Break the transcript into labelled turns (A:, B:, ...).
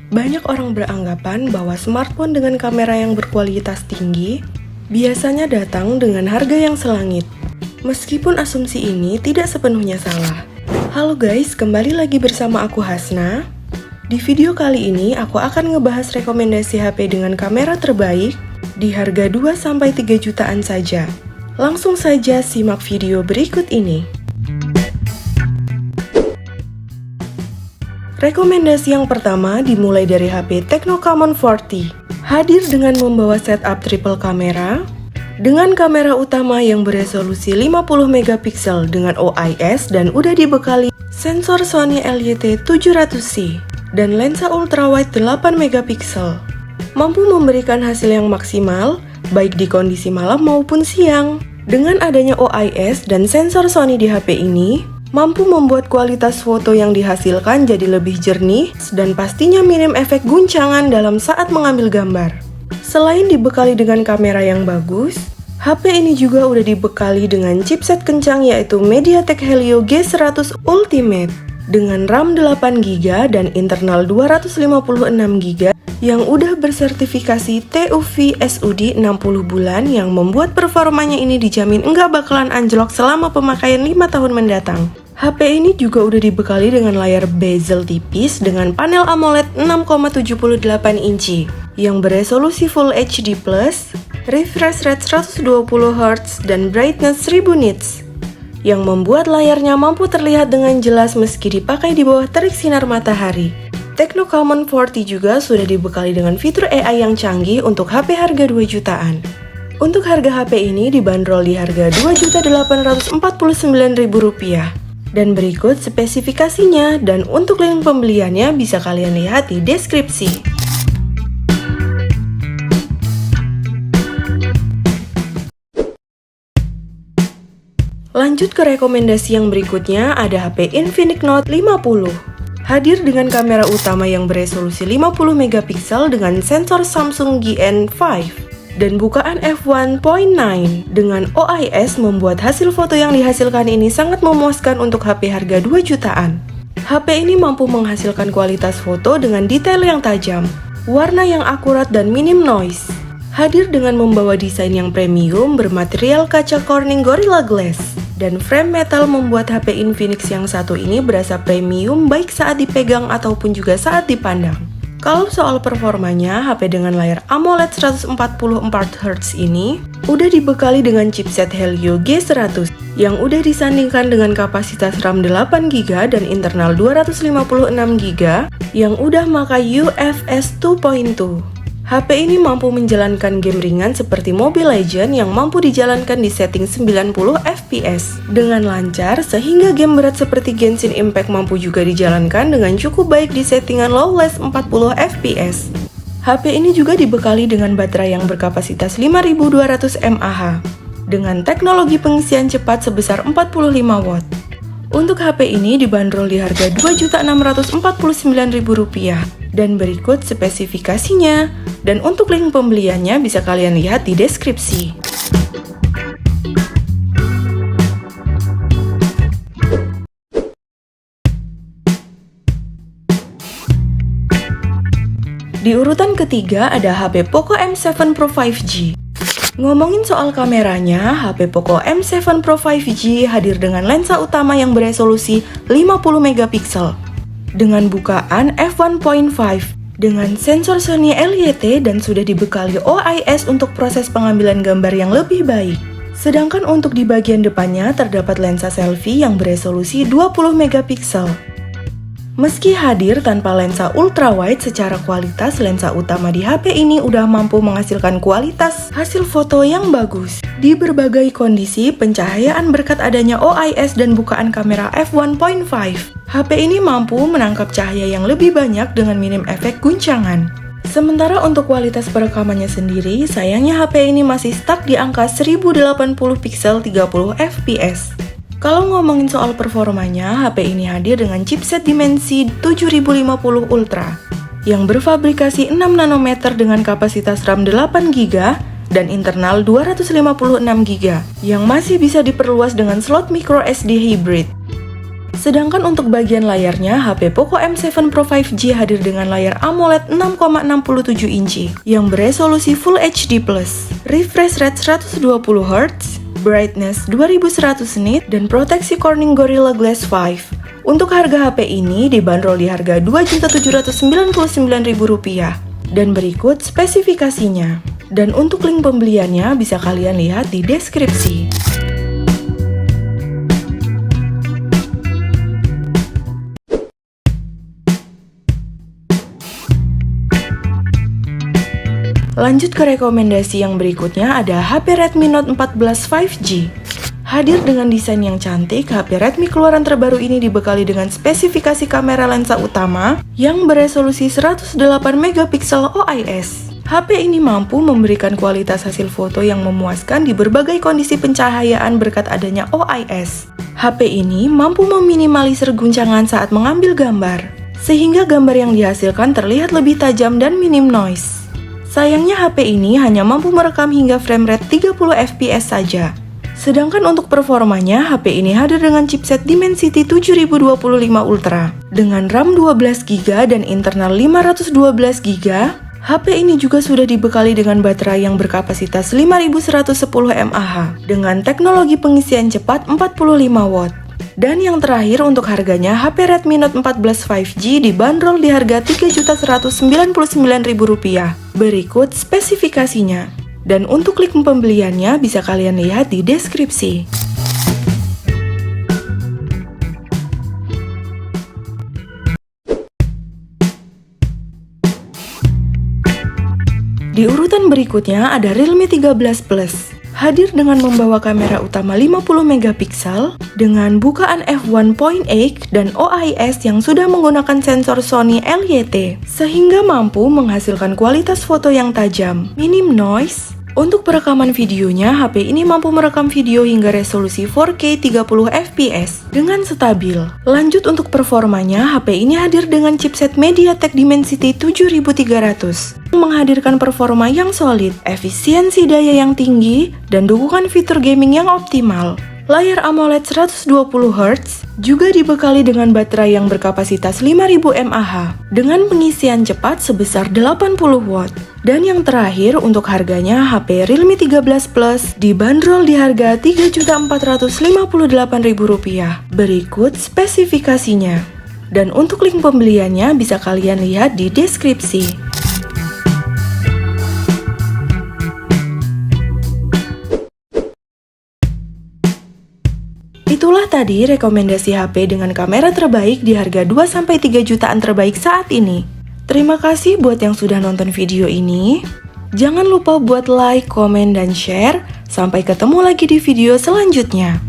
A: Banyak orang beranggapan bahwa smartphone dengan kamera yang berkualitas tinggi biasanya datang dengan harga yang selangit. Meskipun asumsi ini tidak sepenuhnya salah. Halo guys, kembali lagi bersama aku Hasna. Di video kali ini aku akan ngebahas rekomendasi HP dengan kamera terbaik di harga 2-3 jutaan saja. Langsung saja simak video berikut ini. Rekomendasi yang pertama dimulai dari HP Tecno Camon 40. Hadir dengan membawa setup triple kamera, dengan kamera utama yang beresolusi 50 megapiksel dengan OIS dan udah dibekali sensor Sony LYT700C dan lensa ultrawide 8 megapiksel. Mampu memberikan hasil yang maksimal, baik di kondisi malam maupun siang. Dengan adanya OIS dan sensor Sony di HP ini, mampu membuat kualitas foto yang dihasilkan jadi lebih jernih dan pastinya minim efek guncangan dalam saat mengambil gambar. Selain dibekali dengan kamera yang bagus, HP ini juga udah dibekali dengan chipset kencang yaitu MediaTek Helio G100 Ultimate dengan RAM 8GB dan internal 256GB yang udah bersertifikasi TUV SUD 60 bulan yang membuat performanya ini dijamin nggak bakalan anjlok selama pemakaian 5 tahun mendatang. HP ini juga udah dibekali dengan layar bezel tipis dengan panel AMOLED 6,78 inci yang beresolusi Full HD+, refresh rate 120Hz dan brightness 1000 nits yang membuat layarnya mampu terlihat dengan jelas meski dipakai di bawah terik sinar matahari. Tecno Camon 40 juga sudah dibekali dengan fitur AI yang canggih untuk HP harga 2 jutaan. Untuk harga HP ini dibanderol di harga Rp2.849.000. Dan berikut spesifikasinya dan untuk link pembeliannya bisa kalian lihat di deskripsi. Lanjut ke rekomendasi yang berikutnya, ada HP Infinix Note 50. Hadir dengan kamera utama yang beresolusi 50 megapiksel dengan sensor Samsung GN5 dan bukaan f1.9 dengan OIS membuat hasil foto yang dihasilkan ini sangat memuaskan untuk HP harga 2 jutaan. HP ini mampu menghasilkan kualitas foto dengan detail yang tajam, warna yang akurat dan minim noise. Hadir dengan membawa desain yang premium bermaterial kaca Corning Gorilla Glass dan frame metal membuat HP Infinix yang satu ini berasa premium baik saat dipegang ataupun juga saat dipandang. Kalau soal performanya, HP dengan layar AMOLED 144Hz ini udah dibekali dengan chipset Helio G100 yang udah disandingkan dengan kapasitas RAM 8GB dan internal 256GB yang udah memakai UFS 2.2. HP ini mampu menjalankan game ringan seperti Mobile Legends yang mampu dijalankan di setting 90 fps dengan lancar sehingga game berat seperti Genshin Impact mampu juga dijalankan dengan cukup baik di settingan lowless 40 fps. HP ini juga dibekali dengan baterai yang berkapasitas 5200 mAh dengan teknologi pengisian cepat sebesar 45 watt. Untuk HP ini dibanderol di harga Rp2.649.000 dan berikut spesifikasinya dan untuk link pembeliannya bisa kalian lihat di deskripsi. Di urutan ketiga ada HP Poco M7 Pro 5G. Ngomongin soal kameranya, HP Poco M7 Pro 5G hadir dengan lensa utama yang beresolusi 50 megapiksel dengan bukaan f1.5 dengan sensor Sony LYT dan sudah dibekali OIS untuk proses pengambilan gambar yang lebih baik. Sedangkan untuk di bagian depannya terdapat lensa selfie yang beresolusi 20 megapiksel. Meski hadir tanpa lensa ultrawide, secara kualitas lensa utama di HP ini udah mampu menghasilkan kualitas hasil foto yang bagus. Di berbagai kondisi pencahayaan berkat adanya OIS dan bukaan kamera f1.5, HP ini mampu menangkap cahaya yang lebih banyak dengan minim efek guncangan. Sementara untuk kualitas perekamannya sendiri, sayangnya HP ini masih stuck di angka 1080 pixel 30 fps. Kalau ngomongin soal performanya, HP ini hadir dengan chipset Dimensity 7050 Ultra yang berfabrikasi 6 nanometer dengan kapasitas RAM 8GB dan internal 256GB yang masih bisa diperluas dengan slot micro SD hybrid. Sedangkan untuk bagian layarnya, HP Poco M7 Pro 5G hadir dengan layar AMOLED 6,67 inci yang beresolusi Full HD+, refresh rate 120Hz, brightness 2100 nit, dan proteksi Corning Gorilla Glass 5. Untuk harga HP ini dibanderol di harga Rp2.799.000 dan berikut spesifikasinya. Dan untuk link pembeliannya bisa kalian lihat di deskripsi. Lanjut ke rekomendasi yang berikutnya ada HP Redmi Note 14 5G. Hadir dengan desain yang cantik, HP Redmi keluaran terbaru ini dibekali dengan spesifikasi kamera lensa utama yang beresolusi 108MP OIS. HP ini mampu memberikan kualitas hasil foto yang memuaskan di berbagai kondisi pencahayaan berkat adanya OIS. HP ini mampu meminimalisir guncangan saat mengambil gambar, sehingga gambar yang dihasilkan terlihat lebih tajam dan minim noise. Sayangnya HP ini hanya mampu merekam hingga frame rate 30 fps saja. Sedangkan untuk performanya, HP ini hadir dengan chipset Dimensity 7025 Ultra. Dengan RAM 12GB dan internal 512GB, HP ini juga sudah dibekali dengan baterai yang berkapasitas 5110 mAh dengan teknologi pengisian cepat 45W. Dan yang terakhir untuk harganya, HP Redmi Note 14 5G dibanderol di harga Rp3.199.000. Berikut spesifikasinya. Dan untuk link pembeliannya bisa kalian lihat di deskripsi. Di urutan berikutnya ada Realme 13 Plus. Hadir dengan membawa kamera utama 50MP dengan bukaan f1.8 dan OIS yang sudah menggunakan sensor Sony LYT sehingga mampu menghasilkan kualitas foto yang tajam, minim noise. Untuk perekaman videonya, HP ini mampu merekam video hingga resolusi 4K 30fps dengan stabil. Lanjut untuk performanya, HP ini hadir dengan chipset MediaTek Dimensity 7300 menghadirkan performa yang solid, efisiensi daya yang tinggi, dan dukungan fitur gaming yang optimal. Layar AMOLED 120Hz juga dibekali dengan baterai yang berkapasitas 5000 mAh dengan pengisian cepat sebesar 80W. Dan yang terakhir untuk harganya, HP Realme 13 Plus dibanderol di harga Rp3.458.000. Berikut spesifikasinya. Dan untuk link pembeliannya bisa kalian lihat di deskripsi. Itulah tadi rekomendasi HP dengan kamera terbaik di harga 2-3 jutaan terbaik saat ini. Terima kasih buat yang sudah nonton video ini. Jangan lupa buat like, komen, dan share. Sampai ketemu lagi di video selanjutnya.